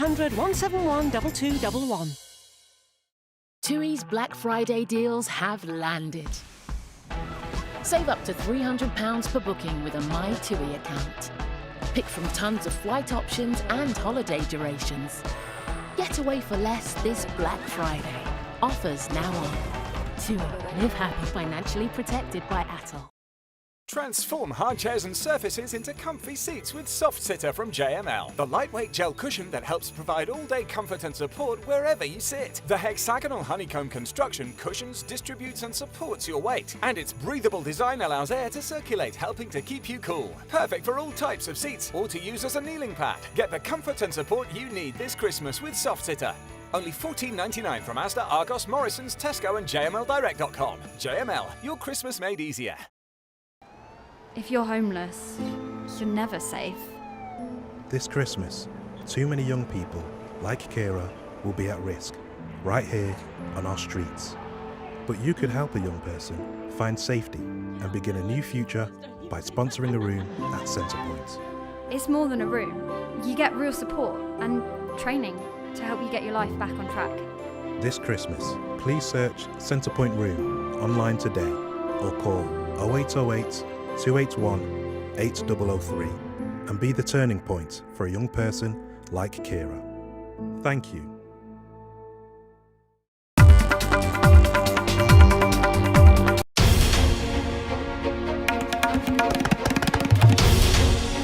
0800 171 2211. TUI's Black Friday deals have landed. Save up to £300 per booking with a My TUI account. Pick from tons of flight options and holiday durations. Get away for less this Black Friday. Offers now on. TUI. Live happy. Financially protected by Atoll. Transform hard chairs and surfaces into comfy seats with Soft Sitter from JML. The lightweight gel cushion that helps provide all-day comfort and support wherever you sit. The hexagonal honeycomb construction cushions, distributes and supports your weight. And its breathable design allows air to circulate, helping to keep you cool. Perfect for all types of seats or to use as a kneeling pad. Get the comfort and support you need this Christmas with Soft Sitter. Only $14.99 from Asda, Argos, Morrisons, Tesco and JMLdirect.com. JML, your Christmas made easier. If you're homeless, you're never safe. This Christmas, too many young people, like Kira, will be at risk, right here on our streets. But you could help a young person find safety and begin a new future by sponsoring a room at Centrepoint. It's more than a room. You get real support and training to help you get your life back on track. This Christmas, please search Centrepoint Room online today or call 0808 281 8003 and be the turning point for a young person like Kira. Thank you.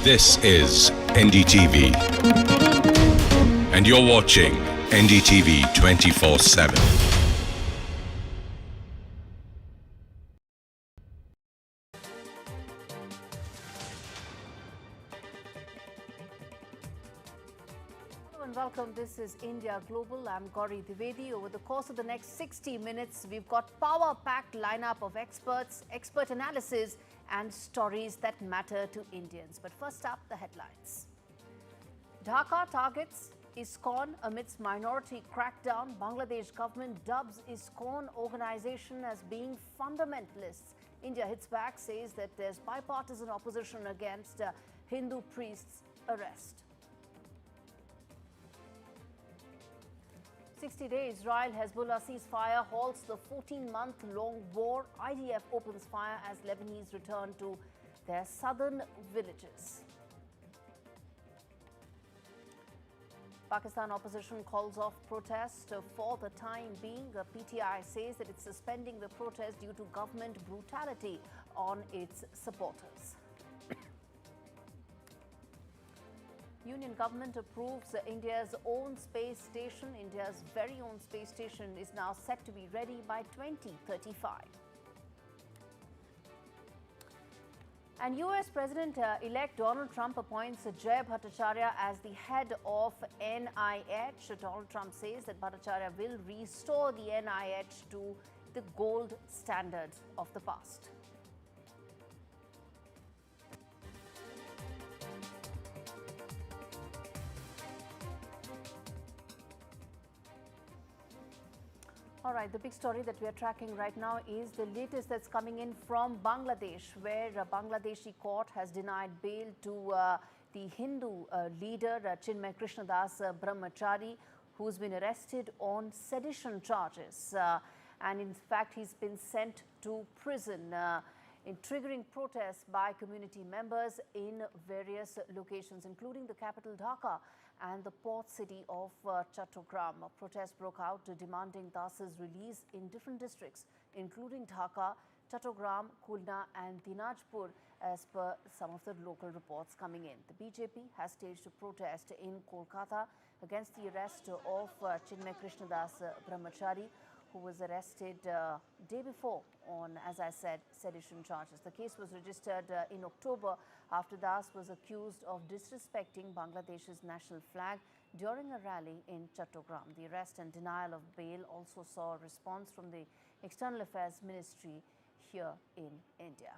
This is NDTV, and you're watching NDTV 24/7. Welcome. This is India Global. I'm Gaurie Dwivedi. Over the course of the next 60 minutes, we've got power-packed lineup of experts, expert analysis, and stories that matter to Indians. But first up, the headlines. Dhaka targets ISKCON amidst minority crackdown. Bangladesh government dubs ISKCON organization as being fundamentalists. India hits back, says that there's bipartisan opposition against Hindu priests' arrest. 60-day Israel-Hezbollah ceasefire halts the 14-month-long war. IDF opens fire as Lebanese return to their southern villages. Pakistan opposition calls off protest for the time being. PTI says that it's suspending the protest due to government brutality on its supporters. Union government approves India's own space station. India's very own space station is now set to be ready by 2035. And US President-elect Donald Trump appoints Jay Bhattacharya as the head of NIH. Donald Trump says that Bhattacharya will restore the NIH to the gold standard of the past. All right, the big story that we are tracking right now is the latest that's coming in from Bangladesh, where a Bangladeshi court has denied bail to the Hindu leader Chinmoy Krishna Brahmachari, who's been arrested on sedition charges. And in fact, he's been sent to prison in triggering protests by community members in various locations, including the capital Dhaka and the port city of Chattogram. A protest broke out demanding Das's release in different districts, including Dhaka, Chattogram, Khulna and Dinajpur, as per some of the local reports coming in. The BJP has staged a protest in Kolkata against the arrest of Chinmoy Krishna Brahmachari, who was arrested day before on, as I said, sedition charges. The case was registered in October after Das was accused of disrespecting Bangladesh's national flag during a rally in Chattogram. The arrest and denial of bail also saw a response from the External Affairs Ministry here in India.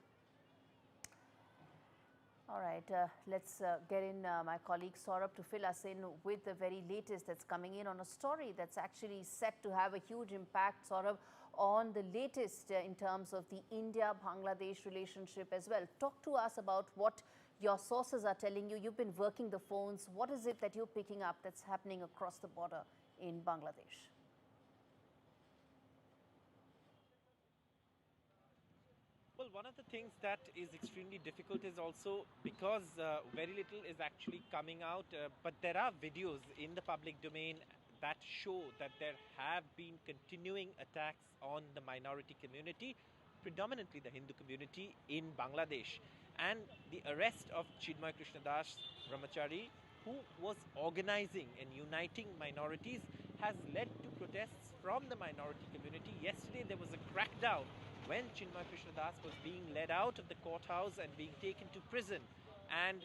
All right, let's get in my colleague Saurabh to fill us in with the very latest that's coming in on a story that's actually set to have a huge impact, Saurabh, on the latest in terms of the India-Bangladesh relationship as well. Talk to us about what your sources are telling you? You've been working the phones. What is it that you're picking up that's happening across the border in Bangladesh? Well, one of the things that is extremely difficult is also because very little is actually coming out, but there are videos in the public domain that show that there have been continuing attacks on the minority community, predominantly the Hindu community in Bangladesh. And the arrest of Chinmoy Krishna Brahmachari, who was organizing and uniting minorities, has led to protests from the minority community. Yesterday there was a crackdown when Chinmoy Krishna was being led out of the courthouse and being taken to prison. And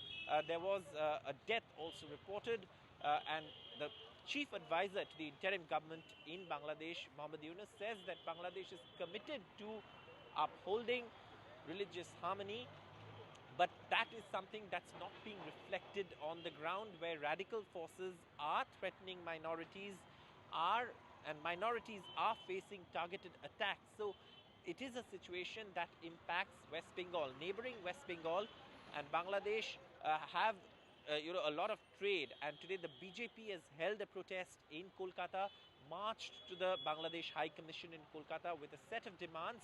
there was a death also reported, and the chief advisor to the interim government in Bangladesh, Mohammad Yunus, says that Bangladesh is committed to upholding religious harmony, but that is something that's not being reflected on the ground, where radical forces are threatening minorities, and minorities are facing targeted attacks. So it is a situation that impacts West Bengal. Neighboring West Bengal and Bangladesh have a lot of trade, and today the BJP has held a protest in Kolkata, marched to the Bangladesh High Commission in Kolkata with a set of demands,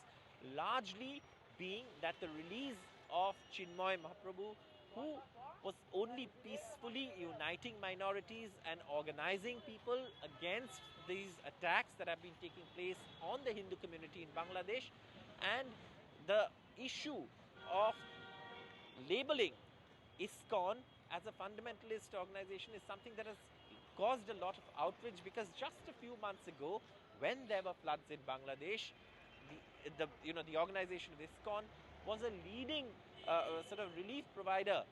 largely being that the release of Chinmoy Mahaprabhu, who was only peacefully uniting minorities and organizing people against these attacks that have been taking place on the Hindu community in Bangladesh, and the issue of labeling ISKCON as a fundamentalist organization is something that has caused a lot of outrage, because just a few months ago, when there were floods in Bangladesh, the organization of ISKCON was a leading sort of relief provider,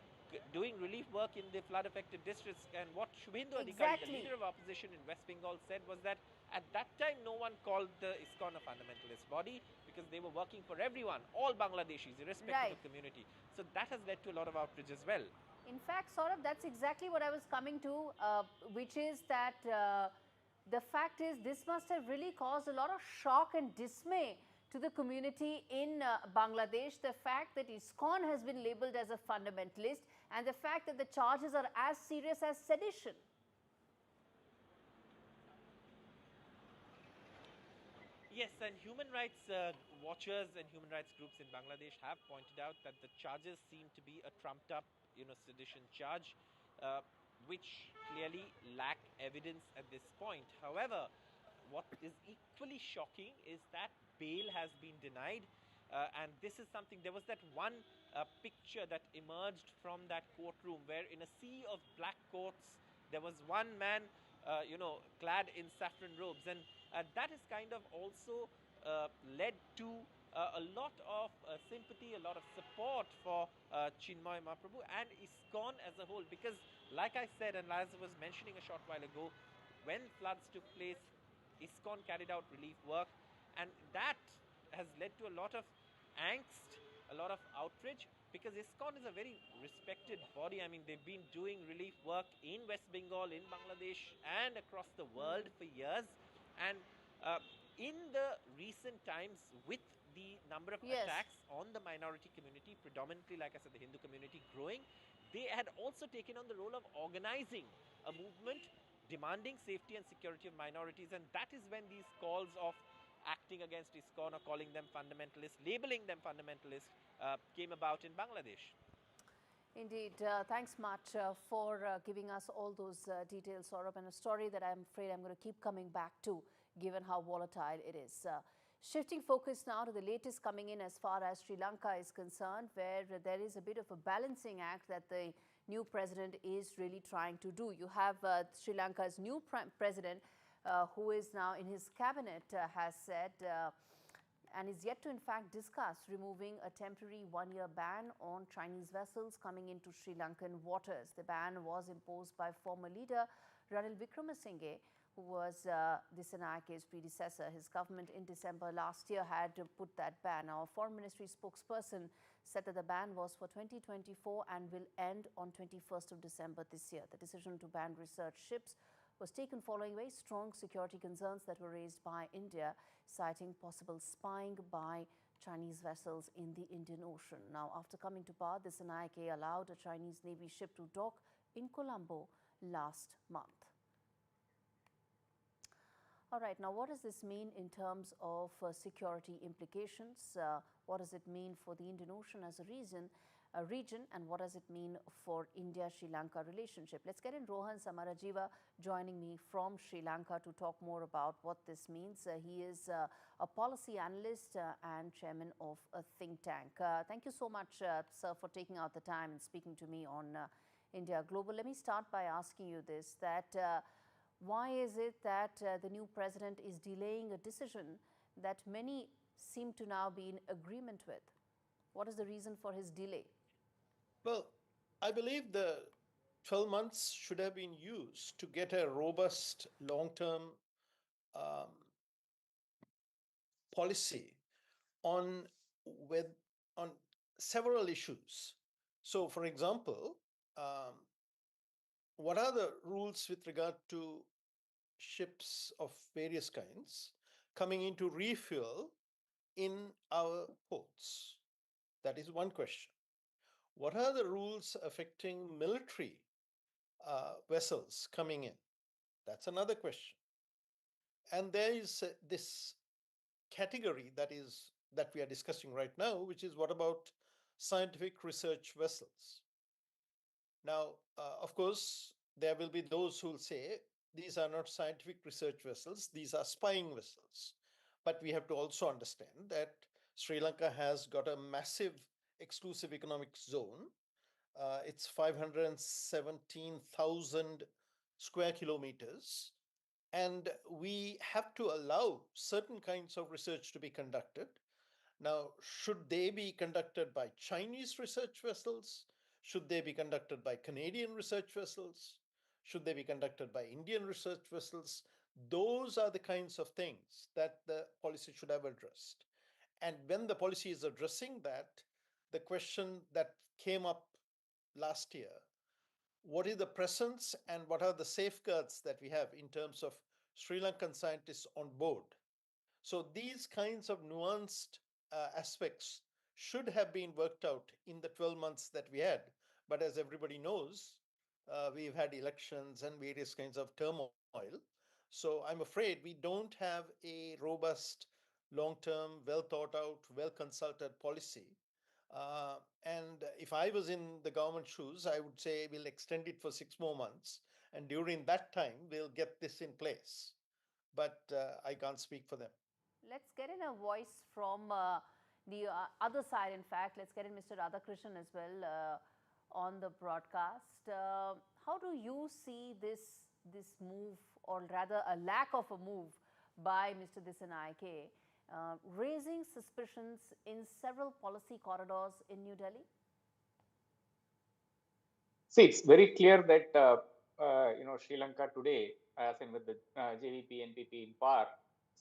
doing relief work in the flood-affected districts. And what Shubhendu Adhikari, the leader of opposition in West Bengal, said was that at that time no one called the ISKCON a fundamentalist body, because they were working for everyone, all Bangladeshis, irrespective of community. So that has led to a lot of outrage as well. In fact, Saurabh, that's exactly what I was coming to, which is that the fact is this must have really caused a lot of shock and dismay to the community in Bangladesh. The fact that ISKCON has been labelled as a fundamentalist, and the fact that the charges are as serious as sedition. Yes, and human rights watchers and human rights groups in Bangladesh have pointed out that the charges seem to be a trumped-up, sedition charge, which clearly lack evidence at this point. However, what is equally shocking is that bail has been denied, and this is something. There was that one picture that emerged from that courtroom, where in a sea of black coats there was one man clad in saffron robes, and that has kind of also led to a lot of sympathy, a lot of support for Chinmoy Mahaprabhu and ISKCON as a whole, because like I said, and as I was mentioning a short while ago, when floods took place, ISKCON carried out relief work, and that has led to a lot of angst, a lot of outrage, because ISKCON is a very respected body. I mean, they've been doing relief work in West Bengal, in Bangladesh, and across the world for years. And in the recent times, with the number of attacks on the minority community, predominantly, like I said, the Hindu community growing, they had also taken on the role of organizing a movement demanding safety and security of minorities, and that is when these calls of acting against ISKCON or calling them fundamentalists, labeling them fundamentalists, came about in Bangladesh. Indeed. Thanks much for giving us all those details, Saurabh, and a story that I'm afraid I'm going to keep coming back to, given how volatile it is. Shifting focus now to the latest coming in as far as Sri Lanka is concerned, where there is a bit of a balancing act that the new president is really trying to do. You have Sri Lanka's new president, who is now in his cabinet, has said and is yet to in fact discuss removing a temporary one-year ban on Chinese vessels coming into Sri Lankan waters. The ban was imposed by former leader Ranil Wickremesinghe, who was Dissanayike's predecessor. His government in December last year had put that ban. Our Foreign Ministry spokesperson said that the ban was for 2024 and will end on 21st of December this year. The decision to ban research ships was taken following very strong security concerns that were raised by India, citing possible spying by Chinese vessels in the Indian Ocean. Now, after coming to power, Dissanayake allowed a Chinese Navy ship to dock in Colombo last month. All right, now what does this mean in terms of security implications? What does it mean for the Indian Ocean as a region, and what does it mean for India-Sri Lanka relationship? Let's get in Rohan Samarajiva joining me from Sri Lanka to talk more about what this means. He is a policy analyst and chairman of a think tank. Thank you so much, sir, for taking out the time and speaking to me on India Global. Let me start by asking you this, that why is it that the new president is delaying a decision that many seem to now be in agreement with? What is the reason for his delay? Well, I believe the 12 months should have been used to get a robust long-term policy on several issues. So, for example, what are the rules with regard to ships of various kinds coming into refuel in our ports? That is one question. What are the rules affecting military vessels coming in? That's another question. And there is this category that we are discussing right now, which is what about scientific research vessels? Now, of course, there will be those who will say these are not scientific research vessels, these are spying vessels. But we have to also understand that Sri Lanka has got a massive exclusive economic zone. It's 517,000 square kilometers. And we have to allow certain kinds of research to be conducted. Now, should they be conducted by Chinese research vessels? Should they be conducted by Canadian research vessels? Should they be conducted by Indian research vessels? Those are the kinds of things that the policy should have addressed. And when the policy is addressing that, the question that came up last year, what is the presence and what are the safeguards that we have in terms of Sri Lankan scientists on board? So these kinds of nuanced aspects should have been worked out in the 12 months that we had. But as everybody knows, we've had elections and various kinds of turmoil. So I'm afraid we don't have a robust, long-term, well thought out, well consulted policy. And if I was in the government shoes, I would say we'll extend it for 6 more months. And during that time, we'll get this in place. But I can't speak for them. Let's get in a voice from the other side. In fact, let's get in Mr. Krishna as well on the broadcast. How do you see this move, or rather a lack of a move by Mr. Dissanayake, raising suspicions in several policy corridors in New Delhi? See, it's very clear that Sri Lanka today, as in with the JVP, NPP in power,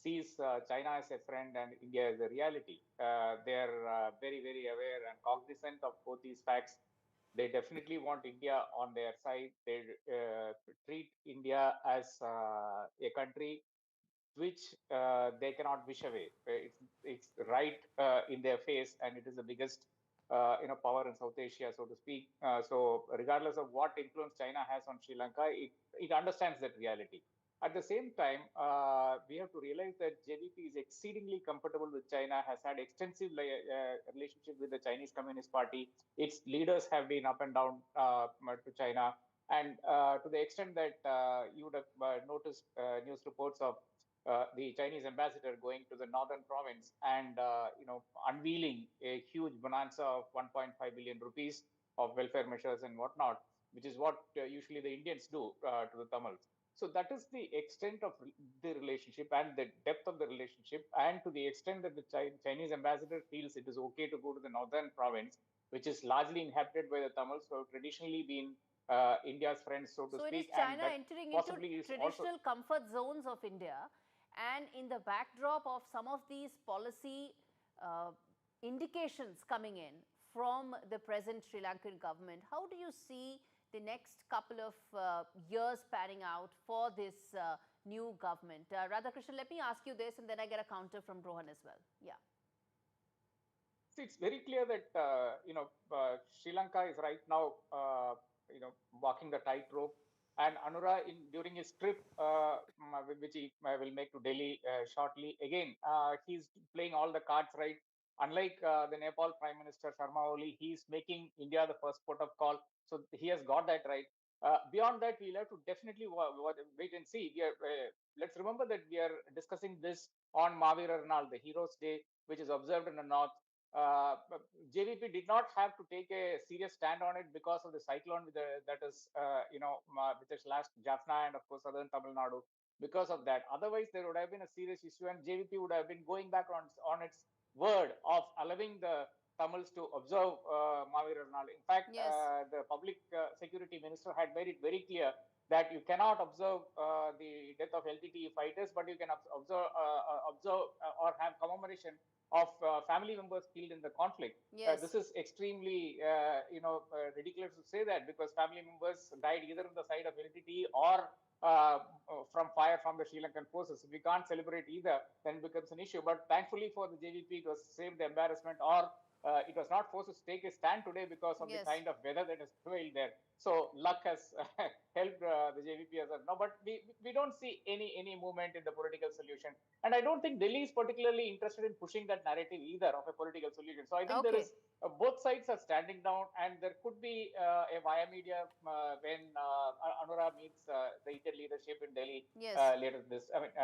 sees China as a friend and India as a reality. They are very, very aware and cognizant of both these facts. They definitely want India on their side. They treat India as a country which they cannot wish away. It's right in their face, and it is the biggest power in South Asia, so to speak. So regardless of what influence China has on Sri Lanka, it understands that reality. At the same time, we have to realize that JVP is exceedingly comfortable with China, has had extensive relationship with the Chinese Communist Party. Its leaders have been up and down to China. And to the extent that you would have noticed news reports of the Chinese ambassador going to the northern province and unveiling a huge bonanza of 1.5 billion rupees of welfare measures and whatnot, which is what usually the Indians do to the Tamils. So that is the extent of the relationship and the depth of the relationship, and to the extent that the Chinese ambassador feels it is okay to go to the northern province, which is largely inhabited by the Tamils, who have traditionally been India's friends, so to speak. So it is China entering into traditional comfort zones of India, and in the backdrop of some of these policy indications coming in from the present Sri Lankan government, how do you see the next couple of years panning out for this new government? Krishna, let me ask you this, and then I get a counter from Rohan as well. Yeah. it's very clear that Sri Lanka is right now walking the tightrope. And Anura, during his trip, which he will make to Delhi shortly, again he's playing all the cards right. Unlike the Nepal Prime Minister Sharma Oli, he's making India the first port of call. So he has got that right. Beyond that, we'll have to definitely wait and see. Let's remember that we are discussing this on Mahavir Arnal, the Heroes' Day, which is observed in the north. JVP did not have to take a serious stand on it because of the cyclone which has lashed Jaffna and of course southern Tamil Nadu. Because of that, otherwise there would have been a serious issue, and JVP would have been going back on its word of allowing the Tamils to observe Mahavir Arnal. In fact, the public security minister had made it very clear that you cannot observe the death of LTTE fighters, but you can observe or have commemoration of family members killed in the conflict. This is extremely ridiculous to say that, because family members died either on the side of LTTE or from fire from the Sri Lankan forces. If we can't celebrate either, then it becomes an issue. But thankfully for the JVP, it was saved the embarrassment, or it was not forced to take a stand today because of the kind of weather that has prevailed there. So luck has helped the JVP as of now. But we don't see any movement in the political solution. And I don't think Delhi is particularly interested in pushing that narrative either of a political solution. So I think there is both sides are standing down, and there could be a via media when Anura meets the Indian leadership in Delhi later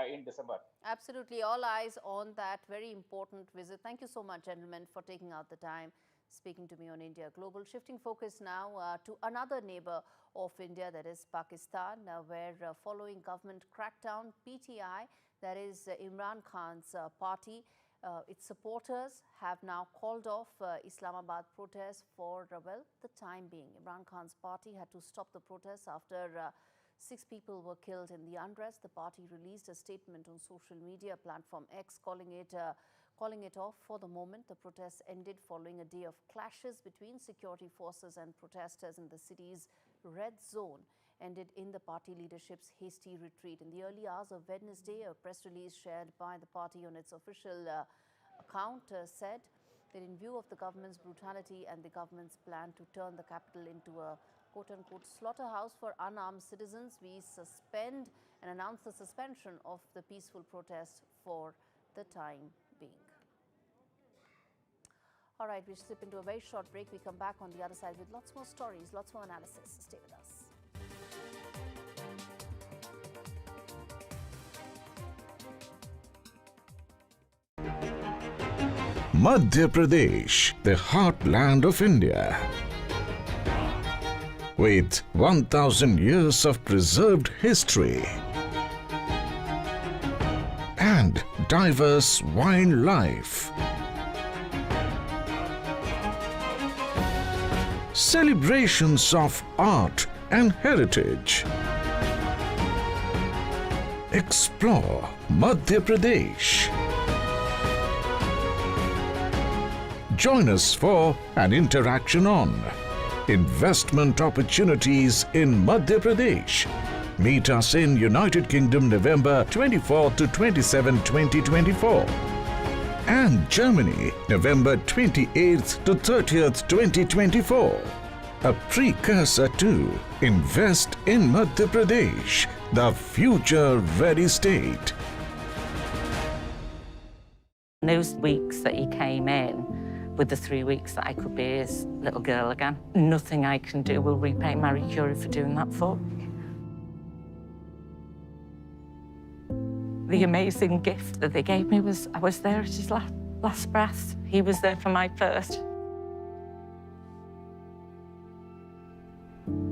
in December. Absolutely, all eyes on that very important visit. Thank you so much, gentlemen, for taking out the time speaking to me on India Global. Shifting focus now to another neighbor of India, that is Pakistan, where following government crackdown, PTI, that is Imran Khan's party, its supporters have now called off Islamabad protests for, the time being. Imran Khan's party had to stop the protests after 6 people were killed in the unrest. The party released a statement on social media platform X calling it off for the moment. The protests ended following a day of clashes between security forces and protesters in the city's red zone, ended in the party leadership's hasty retreat. In the early hours of Wednesday, a press release shared by the party on its official account said that in view of the government's brutality and the government's plan to turn the capital into a quote-unquote slaughterhouse for unarmed citizens, we suspend and announce the suspension of the peaceful protest for the time being. All right, we slip into a very short break. We come back on the other side with lots more stories, lots more analysis. Stay with us. Madhya Pradesh, the heartland of India. With 1,000 years of preserved history and diverse wildlife. Celebrations of art and heritage. Explore Madhya Pradesh. Join us for an interaction on investment opportunities in Madhya Pradesh. Meet us in United Kingdom November 24 to 27, 2024. And Germany November 28th to 30th, 2024. A precursor to Invest in Madhya Pradesh, the future-ready state. In those weeks that he came in, with the 3 weeks that I could be his little girl again, nothing I can do will repay Marie Curie for doing that for me. The amazing gift that they gave me was I was there at his last breath. He was there for my first.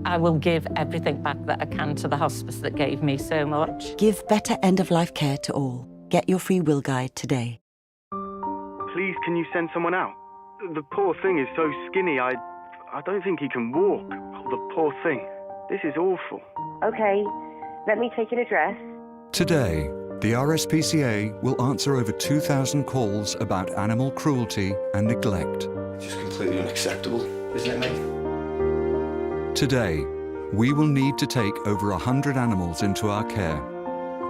I will give everything back that I can to the hospice that gave me so much. Give better end-of-life care to all. Get your free will guide today. Please, can you send someone out? The poor thing is so skinny, I don't think he can walk. Oh, the poor thing. This is awful. Okay, let me take an address. Today, the RSPCA will answer over 2,000 calls about animal cruelty and neglect. It's just completely unacceptable, isn't it, mate? Today, we will need to take over 100 animals into our care.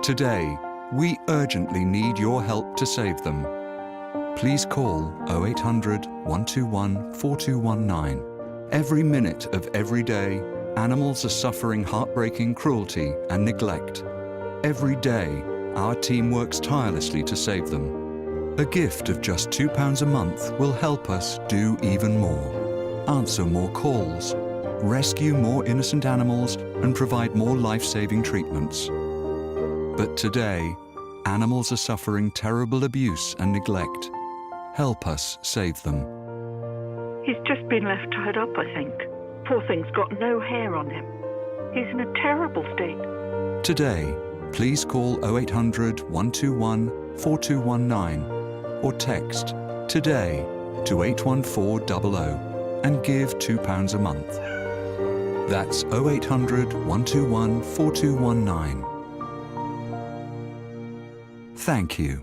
Today, we urgently need your help to save them. please call 0800 121 4219. Every minute of every day, animals are suffering heartbreaking cruelty and neglect. Every day, our team works tirelessly to save them. A gift of just £2 a month will help us do even more. Answer more calls, rescue more innocent animals, and provide more life-saving treatments. But today, animals are suffering terrible abuse and neglect. Help us save them. He's just been left tied up, I think. Poor thing's got no hair on him. He's in a terrible state. Today, please call 0800 121 4219 or text TODAY to 81400 and give £2 a month. That's 0800 121 4219. Thank you.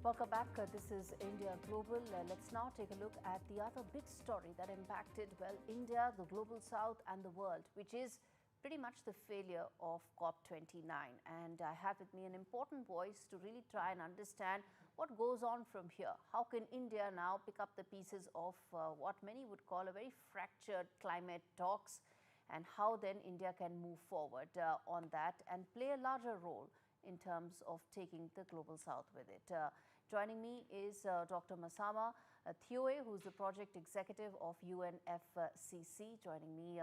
Welcome back. This is India Global. Let's now take a look at the other big story that impacted, well, India, the global south, and the world, which is pretty much the failure of COP29. And I have with me an important voice to really try and understand what goes on from here. How can India now pick up the pieces of what many would call a very fractured climate talks, and how then India can move forward on that and play a larger role in terms of taking the global south with it. Joining me is Dr. Masama Thioe, who's the project executive of UNFCCC, joining me,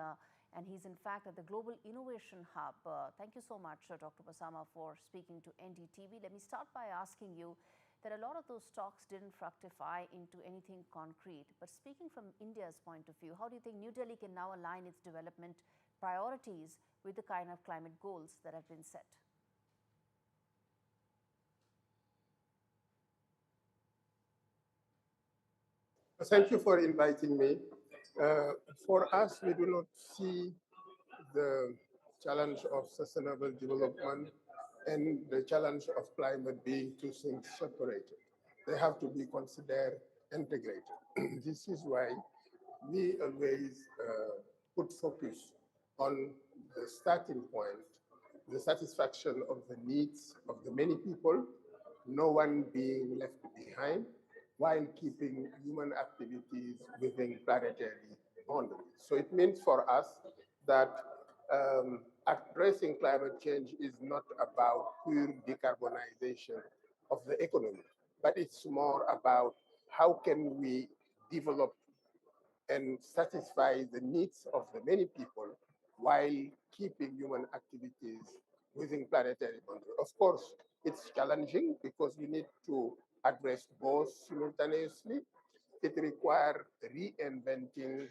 and he's in fact at the Global Innovation Hub. Thank you so much, Dr. Masama, for speaking to NDTV. Let me start by asking you that a lot of those talks didn't fructify into anything concrete. But speaking from India's point of view, how do you think New Delhi can now align its development priorities with the kind of climate goals that have been set? Thank you for inviting me. For us, we do not see the challenge of sustainable development and the challenge of climate being two things separated. They have to be considered integrated. This is why we always put focus on the starting point, the satisfaction of the needs of the many people, no one being left behind, while keeping human activities within planetary boundaries. So it means for us that addressing climate change is not about pure decarbonization of the economy, but it's more about how can we develop and satisfy the needs of the many people while keeping human activities within planetary boundaries. Of course, it's challenging because we need to address both simultaneously. It requires reinventing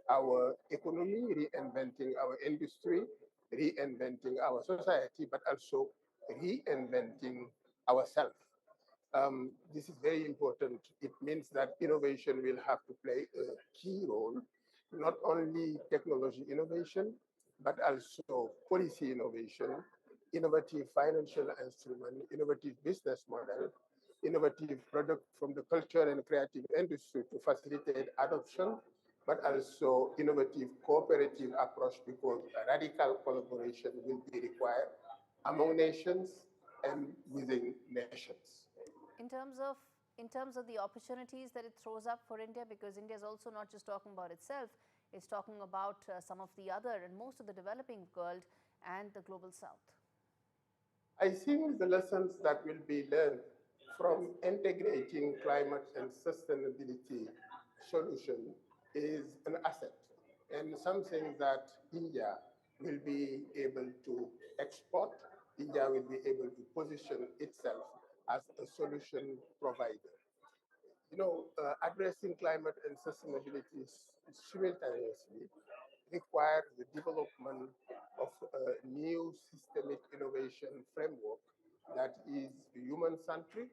our economy, reinventing our industry, reinventing our society, but also reinventing ourselves. This is very important. It means that innovation will have to play a key role, not only technology innovation, but also policy innovation, innovative financial instrument, innovative business model, innovative product from the culture and creative industry to facilitate adoption, but also innovative cooperative approach, because a radical collaboration will be required among nations and within nations. In terms of the opportunities that it throws up for India, because India is also not just talking about itself, it's talking about some of the other and most of the developing world and the global south. I think the lessons that will be learned from integrating climate and sustainability solution is an asset and something that India will be able to export. India will be able to position itself as a solution provider. You know, addressing climate and sustainability simultaneously requires the development of a new systemic innovation framework that is human-centric,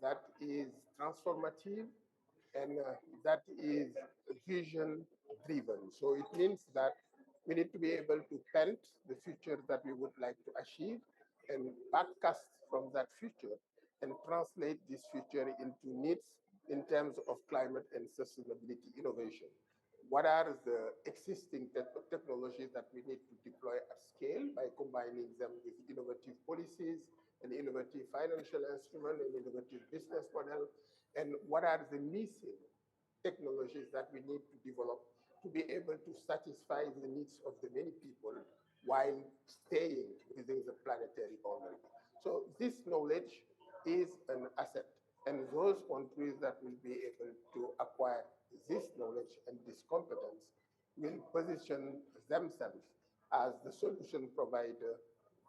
that is transformative, and that is vision-driven. So it means that we need to be able to paint the future that we would like to achieve and backcast from that future and translate this future into needs in terms of climate and sustainability innovation. what are the existing technologies that we need to deploy at scale by combining them with innovative policies, an innovative financial instrument, an innovative business model, and what are the missing technologies that we need to develop to be able to satisfy the needs of the many people while staying within the planetary boundary. So this knowledge is an asset, and those countries that will be able to acquire this knowledge and this competence will position themselves as the solution provider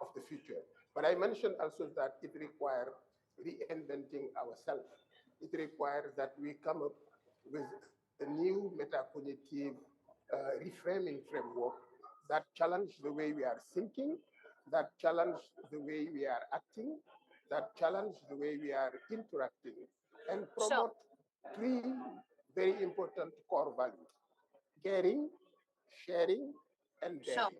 of the future. But I mentioned also that it requires reinventing ourselves. It requires that we come up with a new metacognitive reframing framework that challenge the way we are thinking, that challenge the way we are acting, that challenge the way we are interacting, and promote three very important core values: caring, sharing, and daring.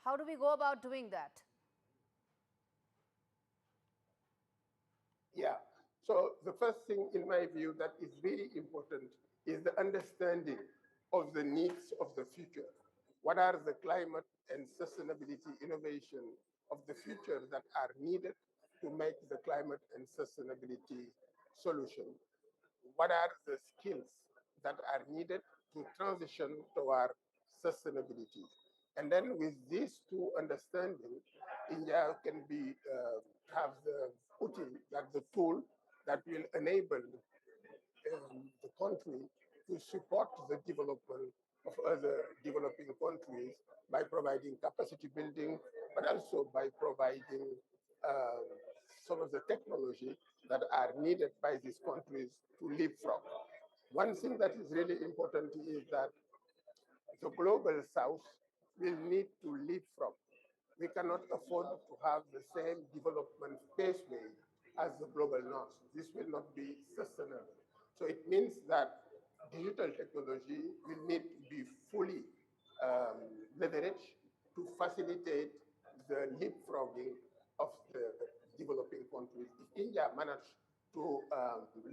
How do we go about doing that? Yeah. So the first thing, in my view, that is very important is the understanding of the needs of the future. What are the climate and sustainability innovation of the future that are needed to make the climate and sustainability solution? What are the skills that are needed to transition toward sustainability? And then with these two understanding, India can be have the footing, that the tool that will enable the country to support the development of other developing countries by providing capacity building, but also by providing some of the technology that are needed by these countries to live from. One thing that is really important is that the global south will need to live from. We cannot afford to have the same development paceway as the global north. This will not be sustainable. So it means that digital technology will need to be fully leveraged to facilitate the leapfrogging of the developing countries. If India managed to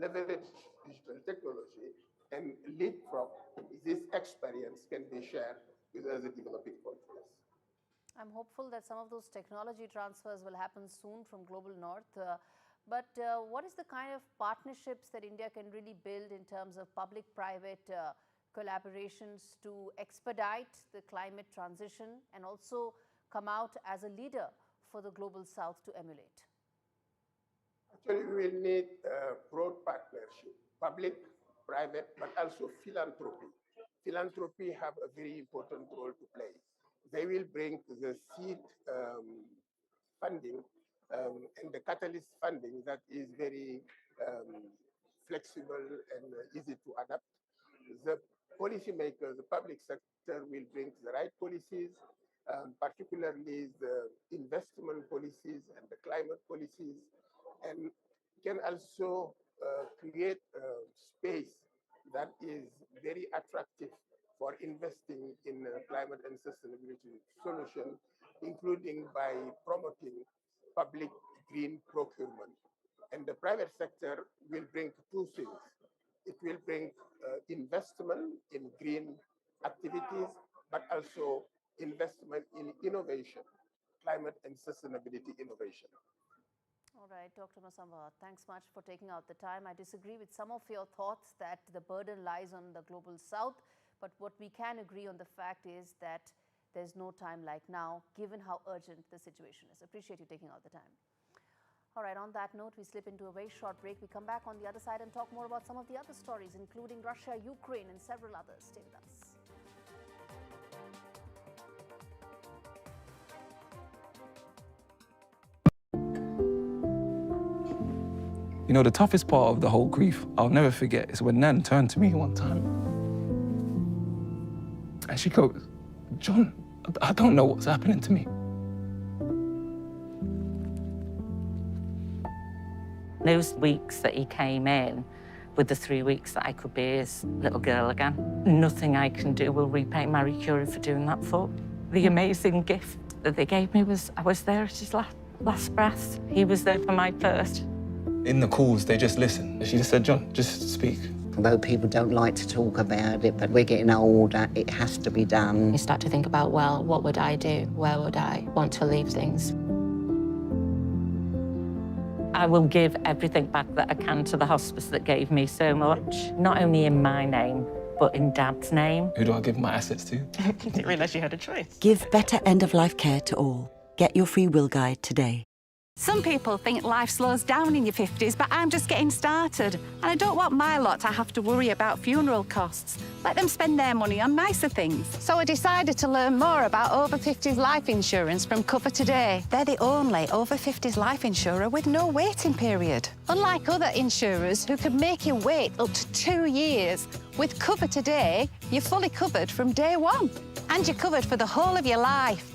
leverage digital technology and leapfrog, this experience can be shared with other developing countries. I'm hopeful that some of those technology transfers will happen soon from global north. But what is the kind of partnerships that India can really build in terms of public-private collaborations to expedite the climate transition and also come out as a leader for the global south to emulate? Actually, we will need broad partnership, public, private, but also philanthropy. Philanthropy have a very important role to play. They will bring the seed funding and the catalyst funding that is very flexible and easy to adapt. The policymakers, the public sector will bring the right policies, particularly the investment policies and the climate policies, and can also create a space that is very attractive for investing in climate and sustainability solutions, including by promoting public green procurement. And the private sector will bring two things. It will bring investment in green activities, but also investment in innovation, climate and sustainability innovation. All right, Dr. Masamba, thanks much for taking out the time. I disagree with some of your thoughts that the burden lies on the global south, but what we can agree on the fact is that there's no time like now, given how urgent the situation is. Appreciate you taking out the time. All right, on that note, we slip into a very short break. We come back on the other side and talk more about some of the other stories, including Russia, Ukraine, and several others. Stay with us. You know, the toughest part of the whole grief, I'll never forget, is when Nan turned to me one time. And she goes, "John, I don't know what's happening to me." Those weeks that he came in, with the 3 weeks that I could be his little girl again, nothing I can do will repay Marie Curie for doing that for. The amazing gift that they gave me was I was there at his last breath. He was there for my first. In the calls, they just listened. She just said, "John, just speak." Although people don't like to talk about it, but we're getting older, it has to be done. You start to think about, well, what would I do? Where would I want to leave things? I will give everything back that I can to the hospice that gave me so much, not only in my name, but in Dad's name. Who do I give my assets to? Didn't realise you had a choice. Give better end-of-life care to all. Get your free will guide today. Some people think life slows down in your 50s, but I'm just getting started. And I don't want my lot to have to worry about funeral costs. Let them spend their money on nicer things. So I decided to learn more about over 50s life insurance from Cover Today. They're the only over 50s life insurer with no waiting period. Unlike other insurers who can make you wait up to 2 years, with Cover Today, you're fully covered from day one. And you're covered for the whole of your life.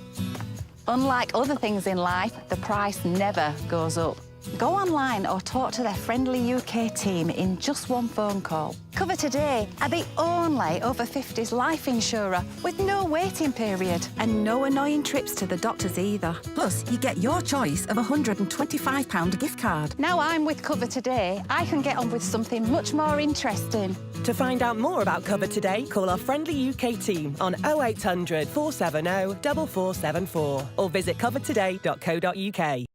Unlike other things in life, the price never goes up. Go online or talk to their friendly UK team in just one phone call. Cover Today are the only over 50s life insurer with no waiting period. And no annoying trips to the doctors either. Plus, you get your choice of a £125 gift card. Now I'm with Cover Today, I can get on with something much more interesting. To find out more about Cover Today, call our friendly UK team on 0800 470 4474 or visit covertoday.co.uk.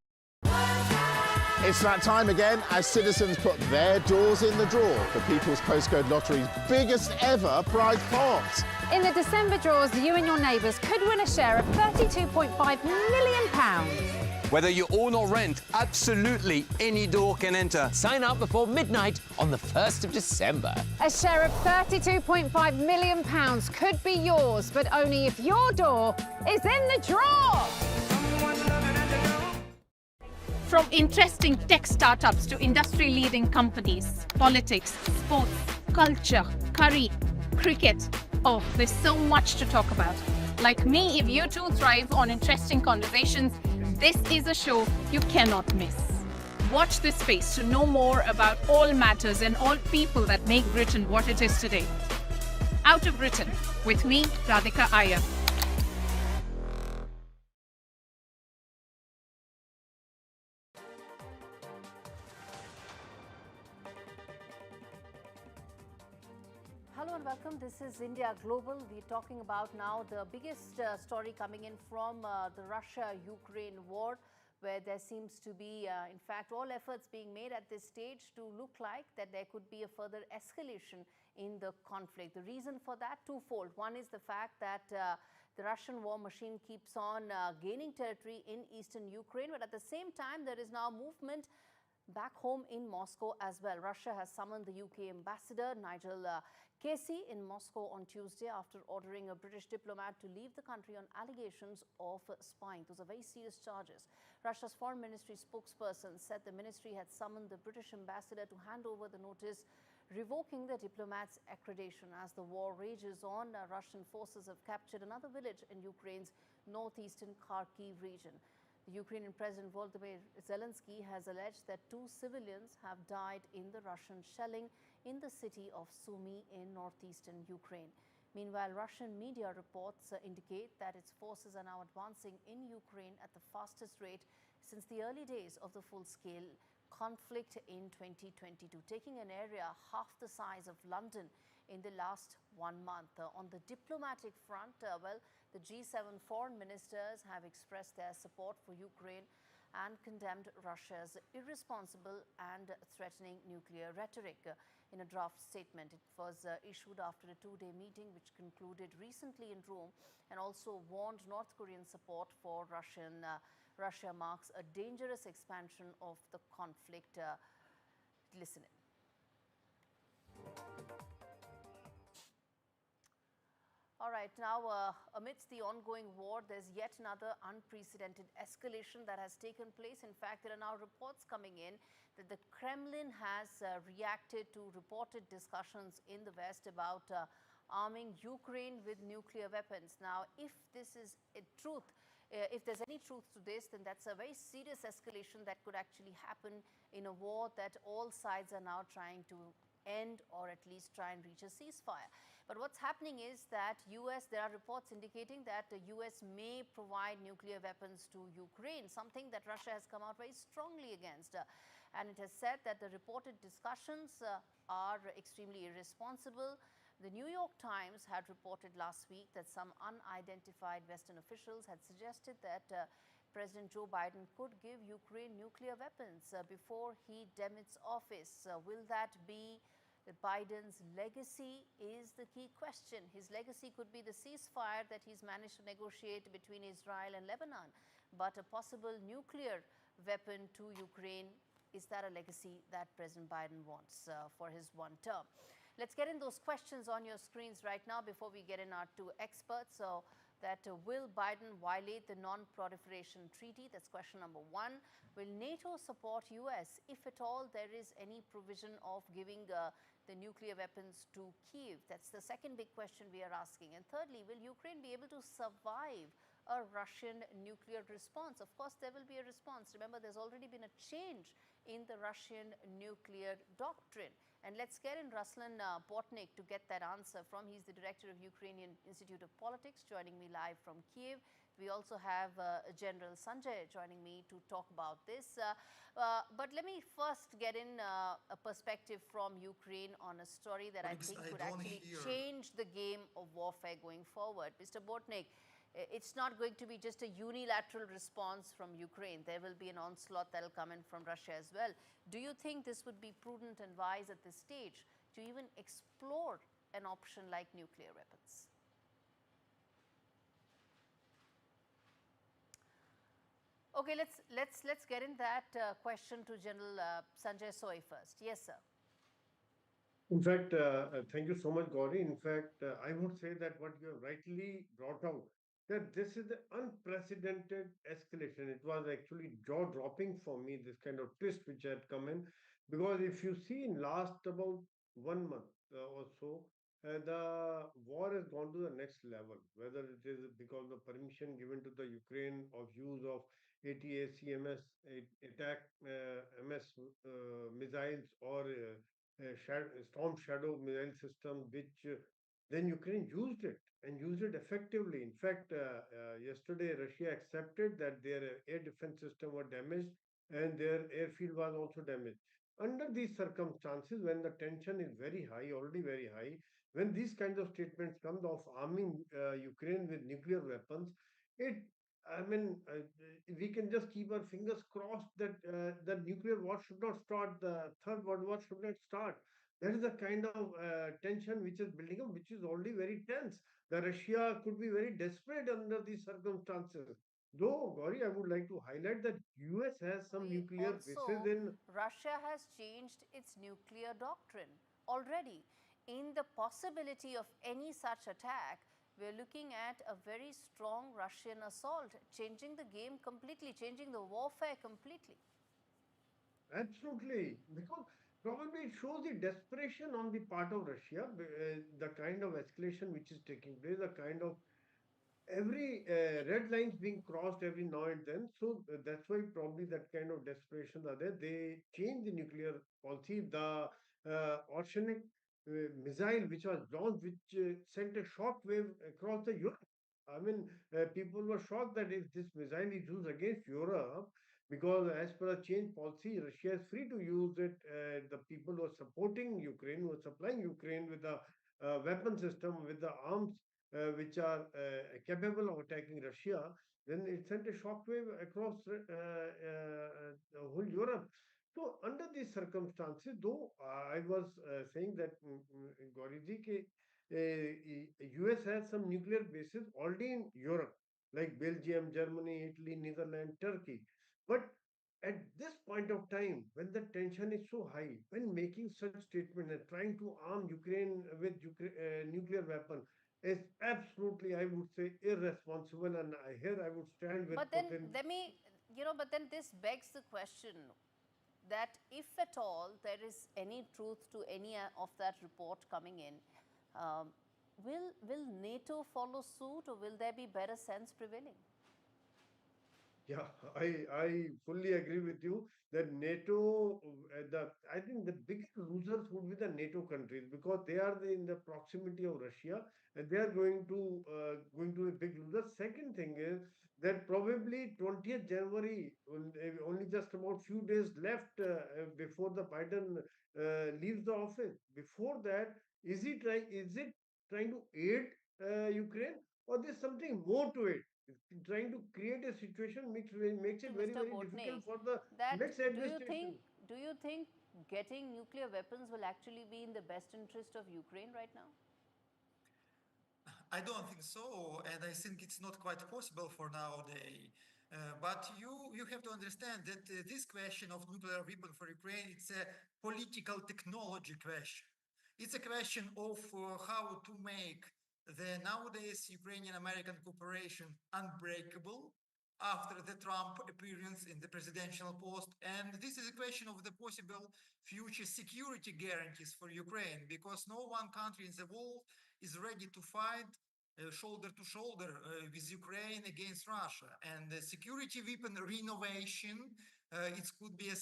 It's that time again as citizens put their doors in the drawer for People's Postcode Lottery's biggest ever prize pot. In the December draws, you and your neighbours could win a share of £32.5 million. Whether you own or rent, absolutely any door can enter. Sign up before midnight on the 1st of December. A share of £32.5 million could be yours, but only if your door is in the draw. From interesting tech startups to industry-leading companies, politics, sports, culture, curry, cricket. Oh, there's so much to talk about. Like me, if you too thrive on interesting conversations, this is a show you cannot miss. Watch this space to know more about all matters and all people that make Britain what it is today. Out of Britain, with me, Radhika Iyer. Hello and welcome. This is India Global. We're talking about now the biggest story coming in from the Russia-Ukraine war, where there seems to be, in fact, all efforts being made at this stage to look like that there could be a further escalation in the conflict. The reason for that, twofold. One is the fact that the Russian war machine keeps on gaining territory in eastern Ukraine, but at the same time, there is now movement back home in Moscow as well. Russia has summoned the UK ambassador, Nigel Casey, in Moscow on Tuesday after ordering a British diplomat to leave the country on allegations of spying. Those are very serious charges. Russia's foreign ministry spokesperson said the ministry had summoned the British ambassador to hand over the notice revoking the diplomat's accreditation. As the war rages on, Russian forces have captured another village in Ukraine's northeastern Kharkiv region. The Ukrainian President Volodymyr Zelensky has alleged that 2 civilians have died in the Russian shelling in the city of Sumy in northeastern Ukraine. Meanwhile, Russian media reports indicate that its forces are now advancing in Ukraine at the fastest rate since the early days of the full-scale conflict in 2022, taking an area half the size of London in the last 1 month. On the diplomatic front, the G7 foreign ministers have expressed their support for Ukraine and condemned Russia's irresponsible and threatening nuclear rhetoric. In a draft statement, it was issued after a 2-day meeting which concluded recently in Rome, and also warned North Korean support for Russia marks a dangerous expansion of the conflict. Listen in. All right, now amidst the ongoing war, there's yet another unprecedented escalation that has taken place. In fact, there are now reports coming in that the Kremlin has reacted to reported discussions in the West about arming Ukraine with nuclear weapons. Now, if this is a truth, if there's any truth to this, then that's a very serious escalation that could actually happen in a war that all sides are now trying to end, or at least try and reach a ceasefire. But what's happening is that there are reports indicating that the US may provide nuclear weapons to Ukraine, something that Russia has come out very strongly against. and it has said that the reported discussions are extremely irresponsible. The New York Times had reported last week that some unidentified Western officials had suggested that President Joe Biden could give Ukraine nuclear weapons before he demits office. Will that be Biden's legacy is the key question. His legacy could be the ceasefire that he's managed to negotiate between Israel and Lebanon. But a possible nuclear weapon to Ukraine, is that a legacy that President Biden wants for his one term? Let's get in those questions on your screens right now before we get in our two experts. So that will Biden violate the non-proliferation treaty? That's question number one. Will NATO support US if at all there is any provision of giving the nuclear weapons to Kyiv? That's the second big question we are asking. And thirdly, will Ukraine be able to survive a Russian nuclear response? Of course, there will be a response. Remember, there's already been a change in the Russian nuclear doctrine. And let's get in Ruslan Botnik to get that answer from. He's the director of Ukrainian Institute of Politics, joining me live from Kyiv. We also have General Sanjay joining me to talk about this. But let me first get in a perspective from Ukraine on a story that I think could actually change the game of warfare going forward. Mr. Botnik, it's not going to be just a unilateral response from Ukraine. There will be an onslaught that will come in from Russia as well. Do you think this would be prudent and wise at this stage to even explore an option like nuclear weapons? Okay, let's get in that question to General Sanjay Soy first. Yes, sir. In fact, thank you so much, Gaurie. In fact, I would say that what you have rightly brought out, that this is the unprecedented escalation. It was actually jaw-dropping for me, this kind of twist which had come in. Because if you see in last about 1 month or so, the war has gone to the next level, whether it is because of the permission given to the Ukraine of use of ATACMS, attack MS missiles or Storm Shadow missile system, which then Ukraine used it and used it effectively. In fact, yesterday Russia accepted that their air defense system was damaged and their airfield was also damaged. Under these circumstances, when the tension is very high, already very high, when these kinds of statements come of arming Ukraine with nuclear weapons, we can just keep our fingers crossed that the nuclear war should not start, the Third World War should not start. That is the kind of tension which is building up, which is already very tense. The Russia could be very desperate under these circumstances. Though, Gaurie, I would like to highlight that US has some nuclear bases in... Russia has changed its nuclear doctrine already. In the possibility of any such attack, we're looking at a very strong Russian assault, changing the game completely, changing the warfare completely. Absolutely, because probably it shows the desperation on the part of Russia, the kind of escalation which is taking place, the kind of every red lines being crossed every now and then. So that's why probably that kind of desperation are there. They changed the nuclear policy. The oceanic missile which was launched, which sent a shock wave across the Europe. I mean, people were shocked that if this missile is used against Europe, because as per the change policy, Russia is free to use it. The people who are supporting Ukraine, who are supplying Ukraine with the weapon system, with the arms which are capable of attacking Russia, then it sent a shockwave across the whole Europe. So under these circumstances, though I was saying that Gauriji, US has some nuclear bases already in Europe, like Belgium, Germany, Italy, Netherlands, Turkey. But at this point of time, when the tension is so high, when making such statement and trying to arm Ukraine with nuclear weapon is absolutely, I would say, irresponsible. And here I would stand with. But then but then this begs the question that if at all there is any truth to any of that report coming in, will NATO follow suit, or will there be better sense prevailing? Yeah, I fully agree with you that NATO, I think the biggest losers would be the NATO countries because they are in the proximity of Russia and they are going to be big losers. Second thing is that probably 20th January, only just about few days left before the Biden leaves the office. Before that, is it trying to aid Ukraine or there's something more to it? Trying to create a situation makes it very Mr. very difficult Botnick, for the that next administration. do you think getting nuclear weapons will actually be in the best interest of Ukraine right now? I don't think so, and I think it's not quite possible for nowadays. But you have to understand that this question of nuclear weapon for Ukraine, it's a political technology question. It's a question of how to make the nowadays Ukrainian-American cooperation unbreakable after the Trump appearance in the presidential post. And this is a question of the possible future security guarantees for Ukraine, because no one country in the world is ready to fight shoulder to shoulder with Ukraine against Russia. And the security weapon renovation, it could be a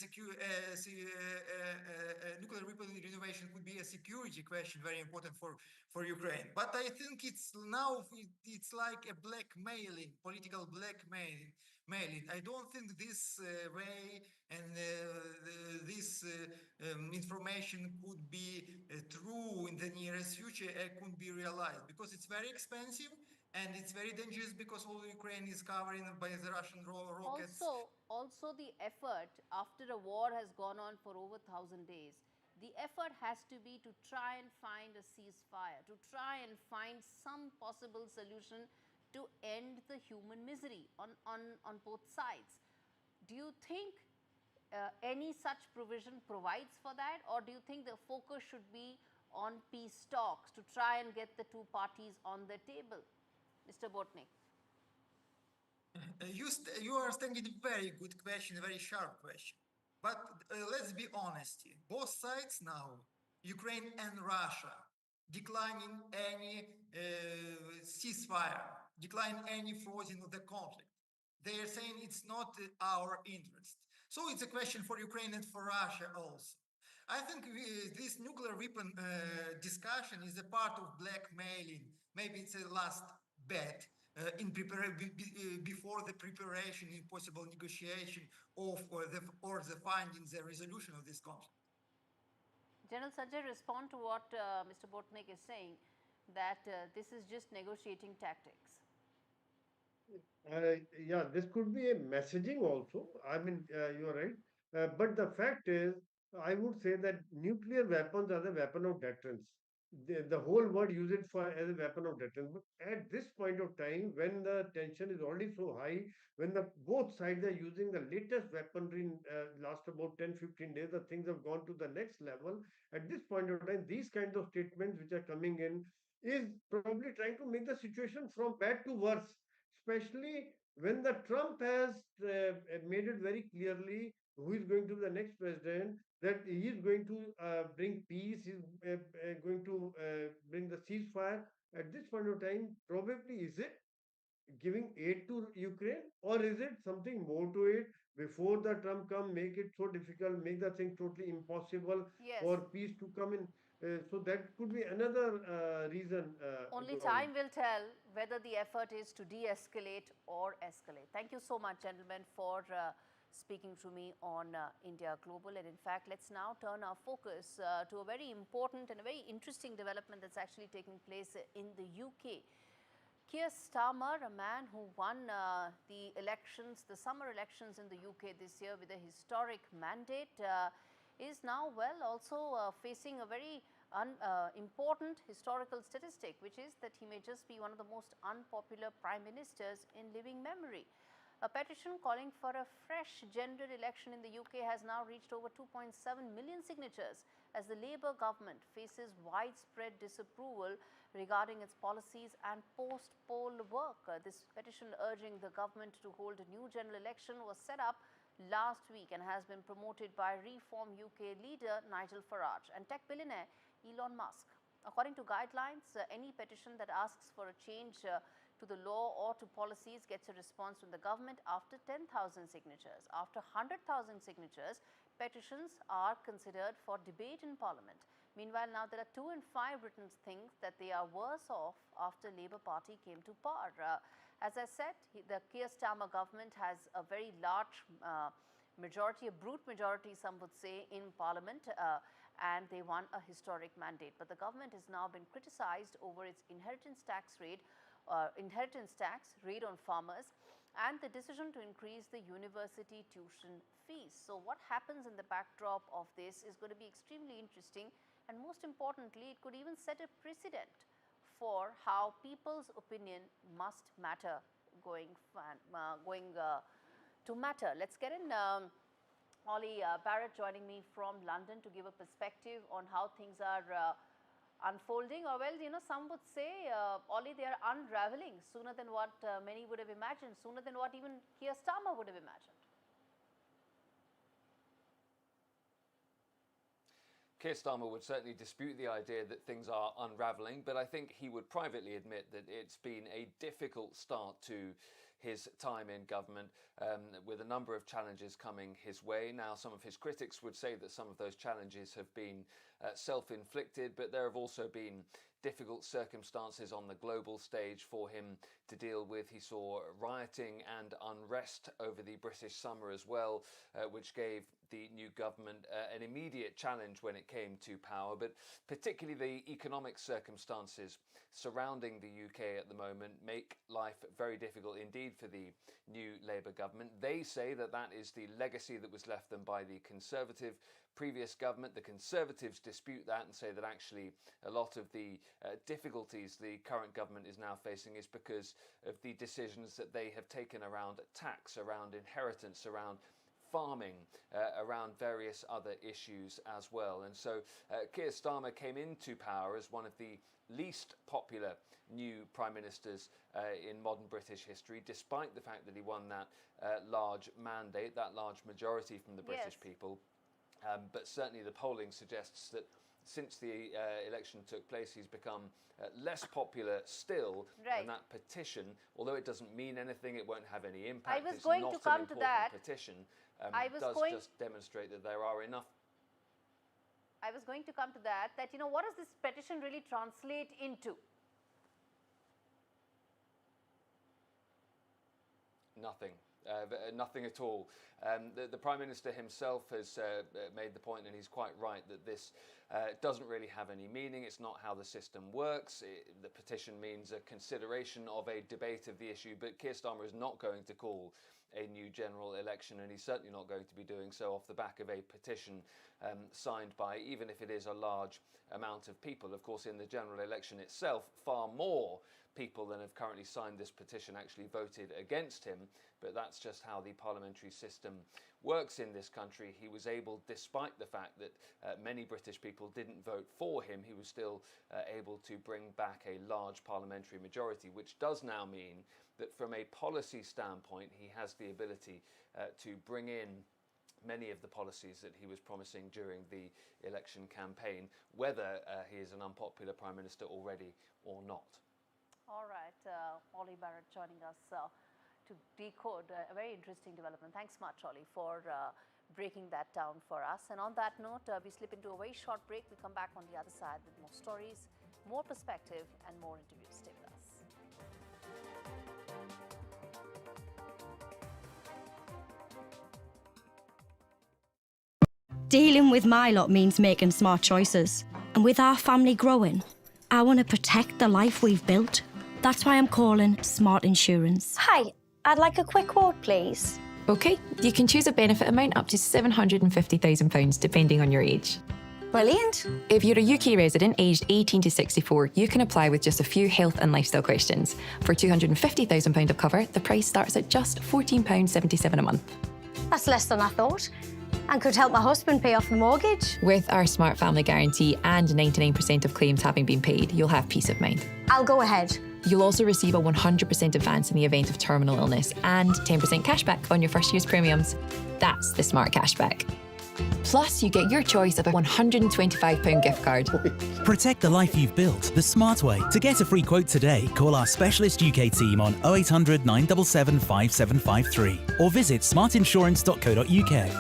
nuclear weapon renovation could be a security question, very important for Ukraine. But I think it's now it's like a blackmailing, political blackmailing. I don't think this way and this information could be true in the nearest future. It could be realized because it's very expensive and it's very dangerous because all Ukraine is covered by the Russian rockets. Also the effort after a war has gone on for over 1,000 days, the effort has to be to try and find a ceasefire, to try and find some possible solution to end the human misery on both sides. Do you think any such provision provides for that, or do you think the focus should be on peace talks to try and get the two parties on the table? Mr. Botnick. You are asking a very good question, a very sharp question. But let's be honest, both sides now, Ukraine and Russia, declining any ceasefire, decline any freezing of the conflict. They are saying it's not our interest. So it's a question for Ukraine and for Russia also. I think this nuclear weapon discussion is a part of blackmailing. Maybe it's a last bet before the preparation in possible negotiation of the finding the resolution of this conflict. General Sanjay, respond to what Mr. Botnick is saying, that this is just negotiating tactics. Yeah, this could be a messaging also. I mean, you're right. But the fact is, I would say that nuclear weapons are the weapon of deterrence. The whole world use it for as a weapon of deterrence. But at this point of time, when the tension is already so high, when both sides are using the latest weaponry in last about 10-15 days, the things have gone to the next level. At this point of time, these kinds of statements which are coming in is probably trying to make the situation from bad to worse, especially when the Trump has made it very clearly who is going to be the next president, that he is going to bring peace, he is going to bring the ceasefire. At this point of time, probably is it giving aid to Ukraine, or is it something more to it? Before the Trump come, make it so difficult, make the thing totally impossible for peace to come in. So that could be another reason. Only time will tell whether the effort is to de-escalate or escalate. Thank you so much, gentlemen, for speaking to me on India Global. And in fact, let's now turn our focus to a very important and a very interesting development that's actually taking place in the UK. Keir Starmer, a man who won the elections, the summer elections in the UK this year with a historic mandate, is now, well, also facing a very important historical statistic, which is that he may just be one of the most unpopular prime ministers in living memory. A petition calling for a fresh general election in the UK has now reached over 2.7 million signatures as the Labour government faces widespread disapproval regarding its policies and post-poll work. This petition urging the government to hold a new general election was set up last week and has been promoted by Reform UK leader Nigel Farage and tech billionaire Elon Musk. According to guidelines, any petition that asks for a change to the law or to policies gets a response from the government after 10,000 signatures. After 100,000 signatures, petitions are considered for debate in Parliament. Meanwhile, now there are 2 in 5 Britons think that they are worse off after Labour Party came to power. As I said, the Keir Starmer government has a very large majority, a brute majority some would say, in Parliament, and they won a historic mandate. But the government has now been criticised over its inheritance tax raid on farmers and the decision to increase the university tuition fees. So what happens in the backdrop of this is going to be extremely interesting, and most importantly, it could even set a precedent for how people's opinion must matter going to matter. Let's get in Ollie Barrett joining me from London to give a perspective on how things are unfolding, or well, you know, some would say, Ollie, they are unraveling sooner than what many would have imagined, sooner than what even Keir Starmer would have imagined. Keir Starmer would certainly dispute the idea that things are unravelling, but I think he would privately admit that it's been a difficult start to his time in government, with a number of challenges coming his way. Now, some of his critics would say that some of those challenges have been self-inflicted, but there have also been difficult circumstances on the global stage for him to deal with. He saw rioting and unrest over the British summer as well, which gave the new government an immediate challenge when it came to power, but particularly the economic circumstances surrounding the UK at the moment make life very difficult indeed for the new Labour government. They say that that is the legacy that was left them by the Conservative previous government. The Conservatives dispute that and say that actually a lot of the difficulties the current government is now facing is because of the decisions that they have taken around tax, around inheritance, around farming, around various other issues as well. And so Keir Starmer came into power as one of the least popular new prime ministers in modern British history, despite the fact that he won that large mandate, that large majority from the British people. But certainly the polling suggests that since the election took place, he's become less popular still. And that petition, although it doesn't mean anything, it won't have any impact. I was going to come to that. Petition does just demonstrate that there are enough. I was going to come to that, you know, what does this petition really translate into? Nothing. Nothing at all. The Prime Minister himself has made the point, and he's quite right, that this doesn't really have any meaning. It's not how the system works. The petition means a consideration of a debate of the issue, but Keir Starmer is not going to call a new general election, and he's certainly not going to be doing so off the back of a petition signed by, even if it is a large amount of people. Of course, in the general election itself, far more people than have currently signed this petition actually voted against him, but that's just how the parliamentary system works in this country. He was able, despite the fact that many British people didn't vote for him, he was still able to bring back a large parliamentary majority, which does now mean that from a policy standpoint, he has the ability to bring in many of the policies that he was promising during the election campaign, whether he is an unpopular Prime Minister already or not. All right, Ollie Barrett joining us to decode a very interesting development. Thanks much, Ollie, for breaking that down for us. And on that note, we slip into a very short break. We come back on the other side with more stories, more perspective, and more interviews. Stay with us. Dealing with my lot means making smart choices. And with our family growing, I want to protect the life we've built. That's why I'm calling Smart Insurance. Hi, I'd like a quick quote, please. OK, you can choose a benefit amount up to £750,000 depending on your age. Brilliant. If you're a UK resident aged 18 to 64, you can apply with just a few health and lifestyle questions. For £250,000 of cover, the price starts at just £14.77 a month. That's less than I thought. And could help my husband pay off the mortgage. With our Smart Family Guarantee and 99% of claims having been paid, you'll have peace of mind. I'll go ahead. You'll also receive a 100% advance in the event of terminal illness and 10% cashback on your first year's premiums. That's the Smart Cashback. Plus, you get your choice of a £125 gift card. Protect the life you've built the smart way. To get a free quote today, call our specialist UK team on 0800 977 5753 or visit smartinsurance.co.uk.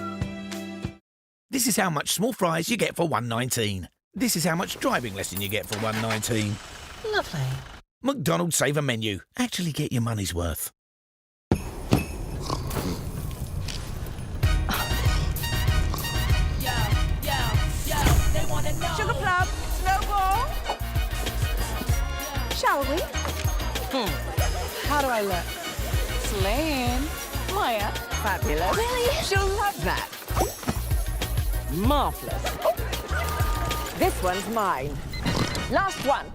This is how much small fries you get for $1.19. This is how much driving lesson you get for $1.19. Lovely. McDonald's Saver Menu. Actually get your money's worth. Sugar plum, snowball. Shall we? How do I look? Slaying. Maya. Fabulous. Really? She'll love that. Marvellous. This one's mine. Last one.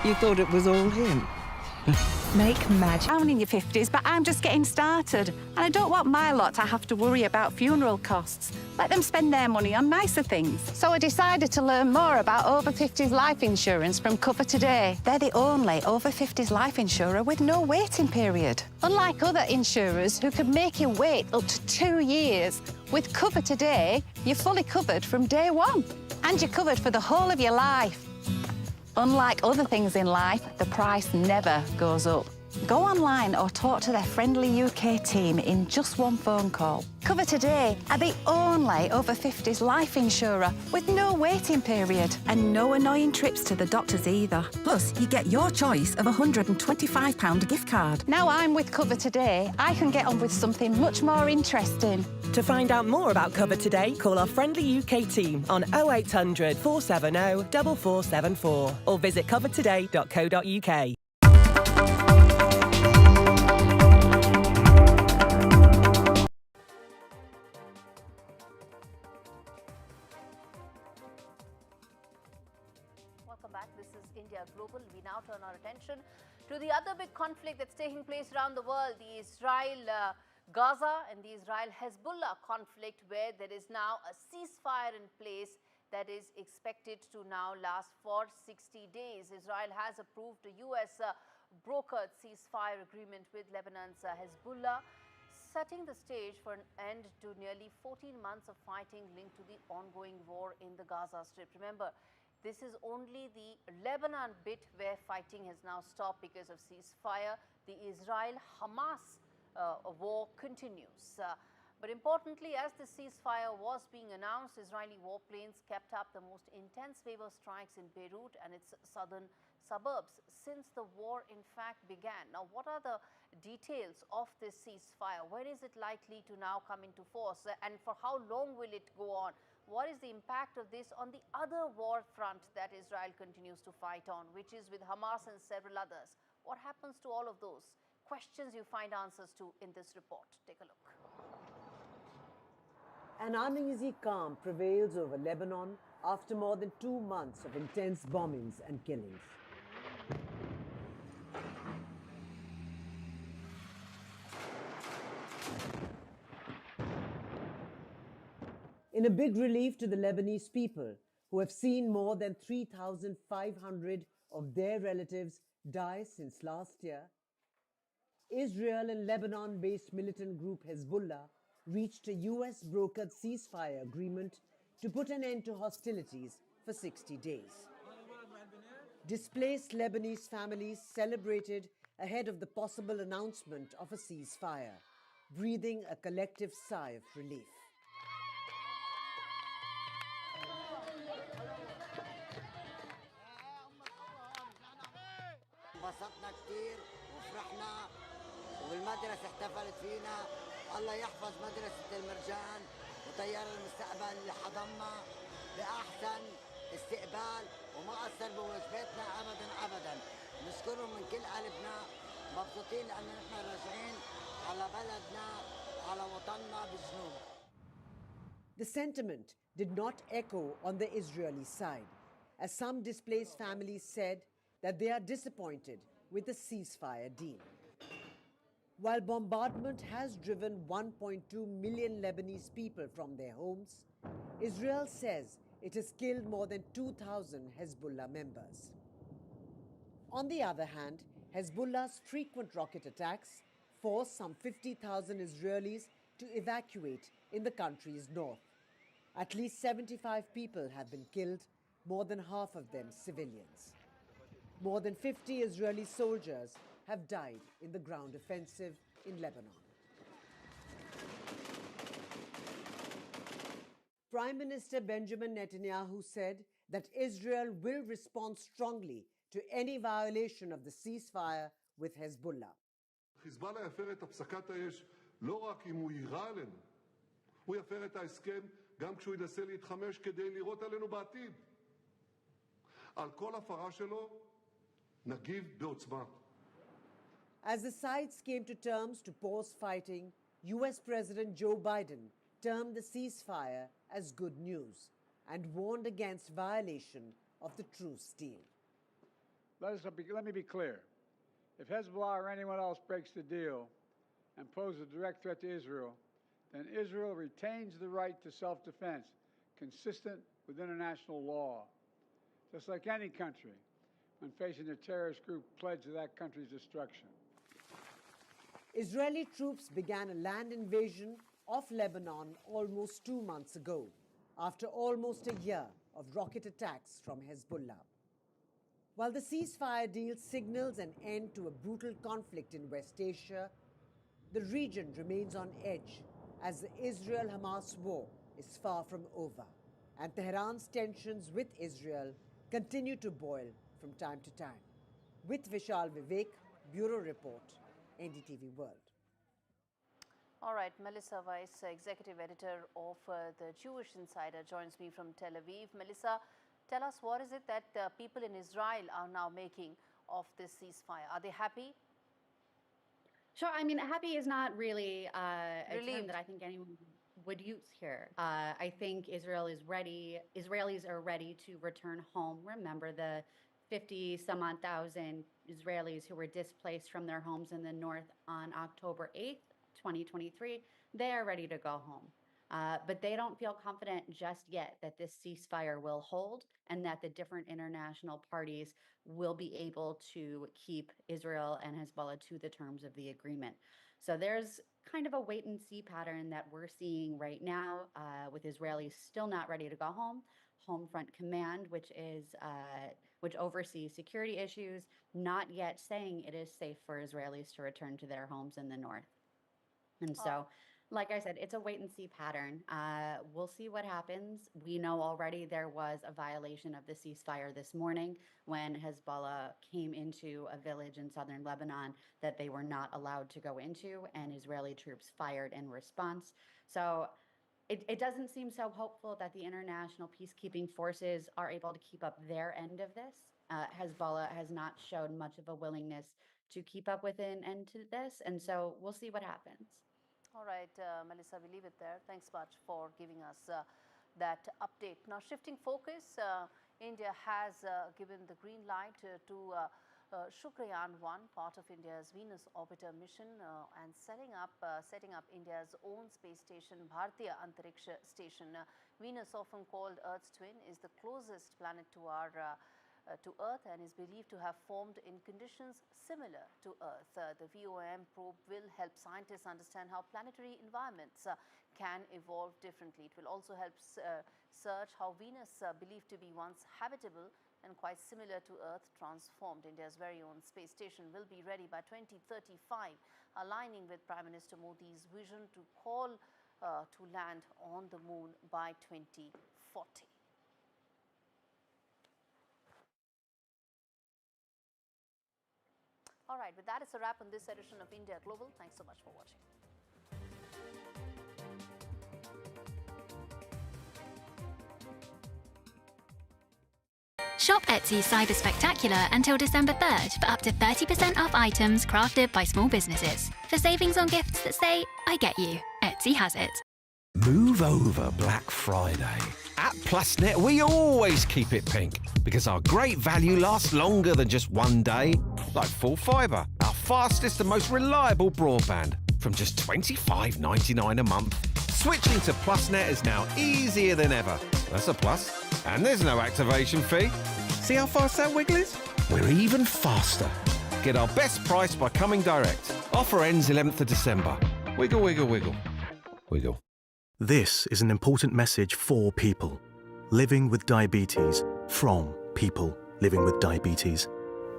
You thought it was all him? Make magic. Down in your 50s, but I'm just getting started. And I don't want my lot to have to worry about funeral costs. Let them spend their money on nicer things. So I decided to learn more about over 50s life insurance from Cover Today. They're the only over 50s life insurer with no waiting period. Unlike other insurers who could make you wait up to 2 years, with Cover Today, you're fully covered from day one. And you're covered for the whole of your life. Unlike other things in life, the price never goes up. Go online or talk to their friendly UK team in just one phone call. Cover Today are the only over 50s life insurer with no waiting period. And no annoying trips to the doctors either. Plus, you get your choice of a £125 gift card. Now I'm with Cover Today, I can get on with something much more interesting. To find out more about Cover Today, call our friendly UK team on 0800 470 4474 or visit covertoday.co.uk. Welcome back. This is India Global. We now turn our attention to the other big conflict that's taking place around the world, the Israel-Gaza and the Israel-Hezbollah conflict, where there is now a ceasefire in place that is expected to now last for 60 days. Israel has approved a US brokered ceasefire agreement with Lebanon's Hezbollah, setting the stage for an end to nearly 14 months of fighting linked to the ongoing war in the Gaza Strip. Remember, this is only the Lebanon bit where fighting has now stopped because of ceasefire. The Israel-Hamas war continues. But importantly, as the ceasefire was being announced, Israeli warplanes kept up the most intense wave of strikes in Beirut and its southern suburbs since the war in fact began. Now, what are the details of this ceasefire? When is it likely to now come into force? And for how long will it go on? What is the impact of this on the other war front that Israel continues to fight on, which is with Hamas and several others? What happens to all of those questions? You find answers to in this report. Take a look. An uneasy calm prevails over Lebanon after more than 2 months of intense bombings and killings. In a big relief to the Lebanese people, who have seen more than 3,500 of their relatives die since last year, Israel and Lebanon-based militant group Hezbollah reached a US-brokered ceasefire agreement to put an end to hostilities for 60 days. Displaced Lebanese families celebrated ahead of the possible announcement of a ceasefire, breathing a collective sigh of relief. انبسطنا كثير وفرحنا وبالمدرسة احتفلت فينا. الله يحفظ مدرسة المرجان وطيار المستقبل اللي حضننا بأحسن استقبال وما قصر بواجباتنا أبدا. نشكرهم من كل قلبنا، مبسوطين لأننا نحن راجعين على بلدنا على وطننا بالجنوب. The sentiment did not echo on the Israeli side, as some displaced families said that they are disappointed with the ceasefire deal. While bombardment has driven 1.2 million Lebanese people from their homes, Israel says it has killed more than 2,000 Hezbollah members. On the other hand, Hezbollah's frequent rocket attacks forced some 50,000 Israelis to evacuate in the country's north, At least 75 people have been killed, more than half of them civilians. More than 50 Israeli soldiers have died in the ground offensive in Lebanon. Prime Minister Benjamin Netanyahu said that Israel will respond strongly to any violation of the ceasefire with Hezbollah. חיזבאללה יפר את הפסקת האש לא רק אם הוא יירה עלינו, הוא יפר את ההסכם גם כשהוא ינסה להתחמש כדי לירות עלינו בעתיד. על כל הפרה שלו נגיב בעוצמה. As the sides came to terms to pause fighting, US President Joe Biden termed the ceasefire as good news and warned against violation of the truce deal. Let me be clear. If Hezbollah or anyone else breaks the deal and poses a direct threat to Israel, then Israel retains the right to self-defense consistent with international law, just like any country when facing a terrorist group pledged to that country's destruction. Israeli troops began a land invasion of Lebanon almost 2 months ago, after almost a year of rocket attacks from Hezbollah. While the ceasefire deal signals an end to a brutal conflict in West Asia, the region remains on edge as the Israel-Hamas war is far from over, and Tehran's tensions with Israel continue to boil from time to time. With Vishal Vivek, Bureau Report, NDTV World. All right, Melissa Weiss, Executive Editor of the Jewish Insider, joins me from Tel Aviv. Melissa, tell us, what is it that people in Israel are now making of this ceasefire? Are they happy? Sure. I mean, happy is not really a term that I think anyone would use here. I think Israel is ready. Israelis are ready to return home. Remember the 50-some-odd thousand Israelis who were displaced from their homes in the north on October 8th, 2023. They are ready to go home. But they don't feel confident just yet that this ceasefire will hold and that the different international parties will be able to keep Israel and Hezbollah to the terms of the agreement. So there's kind of a wait and see pattern that we're seeing right now with Israelis still not ready to go home. Home Front Command, which oversees security issues, not yet saying it is safe for Israelis to return to their homes in the north. And so, like I said, it's a wait and see pattern. We'll see what happens. We know already there was a violation of the ceasefire this morning when Hezbollah came into a village in southern Lebanon that they were not allowed to go into, and Israeli troops fired in response. So it doesn't seem so hopeful that the international peacekeeping forces are able to keep up their end of this. Hezbollah has not shown much of a willingness to keep up with an end to this, and so we'll see what happens. All right, Melissa, we leave it there. Thanks much for giving us that update. Now, shifting focus, India has given the green light to Shukrayaan-1, part of India's Venus orbiter mission, and setting up India's own space station, Bharatiya Antariksha Station. Venus, often called Earth's twin, is the closest planet to Earth and is believed to have formed in conditions similar to Earth. The VOM probe will help scientists understand how planetary environments can evolve differently. It will also help search how Venus, believed to be once habitable and quite similar to Earth, transformed. India's very own space station will be ready by 2035, aligning with Prime Minister Modi's vision to call to land on the moon by 2040. All right, with that, it's a wrap on this edition of India Global. Thanks so much for watching. Shop Etsy Cyber Spectacular until December 3rd for up to 30% off items crafted by small businesses. For savings on gifts that say, I get you, Etsy has it. Move over Black Friday. At PlusNet, we always keep it pink because our great value lasts longer than just one day. Like full fibre, our fastest and most reliable broadband from just $25.99 a month. Switching to PlusNet is now easier than ever. That's a plus. And there's no activation fee. See how fast that wiggle is? We're even faster. Get our best price by coming direct. Offer ends 11th of December. Wiggle, wiggle, wiggle. Wiggle. This is an important message for people living with diabetes from people living with diabetes.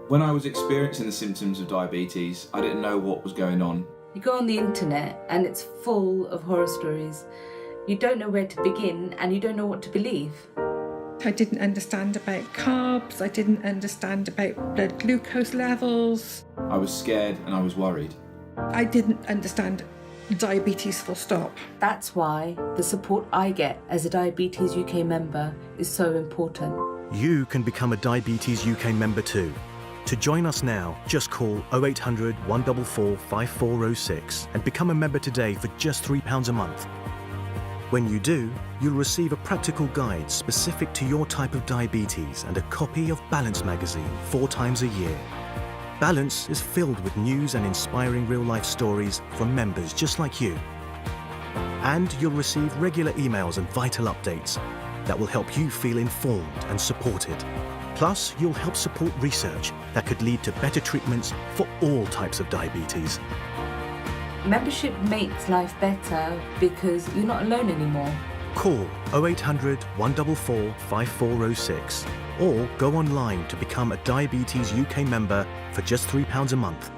When I was experiencing the symptoms of diabetes, I didn't know what was going on. You go on the internet and it's full of horror stories. You don't know where to begin and you don't know what to believe. I didn't understand about carbs, I didn't understand about blood glucose levels. I was scared and I was worried. I didn't understand diabetes full stop. That's why the support I get as a Diabetes UK member is so important. You can become a Diabetes UK member too. To join us now, just call 0800 144 5406 and become a member today for just £3 a month. When you do, you'll receive a practical guide specific to your type of diabetes and a copy of Balance magazine 4 times a year. Balance is filled with news and inspiring real-life stories from members just like you. And you'll receive regular emails and vital updates that will help you feel informed and supported. Plus, you'll help support research that could lead to better treatments for all types of diabetes. Membership makes life better because you're not alone anymore. Call 0800 144 5406 or go online to become a Diabetes UK member for just £3 a month.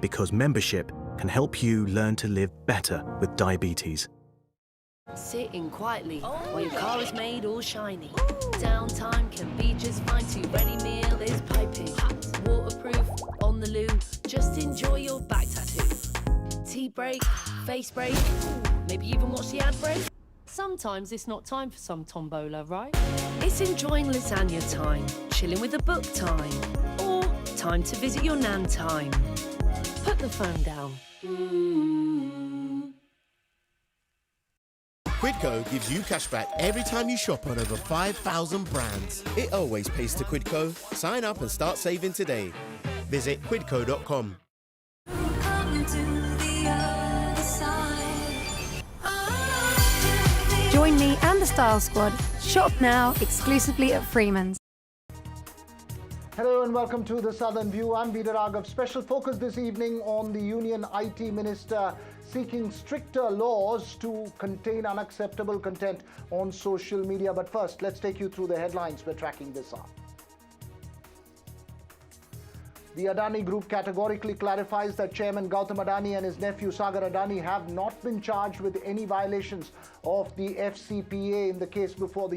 Because membership can help you learn to live better with diabetes. Sitting quietly while your car is made all shiny. Downtime can be just fine too. Ready meal is piping hot. Waterproof on the loo. Just enjoy your back tattoo. Tea break, face break, maybe even watch the ad break. Sometimes it's not time for some tombola, right? It's enjoying lasagna time, chilling with a book time, or time to visit your nan time. Put the phone down. Quidco gives you cashback every time you shop on over 5,000 brands. It always pays to Quidco. Sign up and start saving today. Visit quidco.com. Join me and the Style Squad. Shop now exclusively at Freeman's. Hello and welcome to the Southern View. I'm Vida Raghav. Special focus this evening on the Union IT Minister seeking stricter laws to contain unacceptable content on social media. But first, let's take you through the headlines we're tracking this up. The Adani Group categorically clarifies that Chairman Gautam Adani and his nephew Sagar Adani have not been charged with any violations of the FCPA in the case before the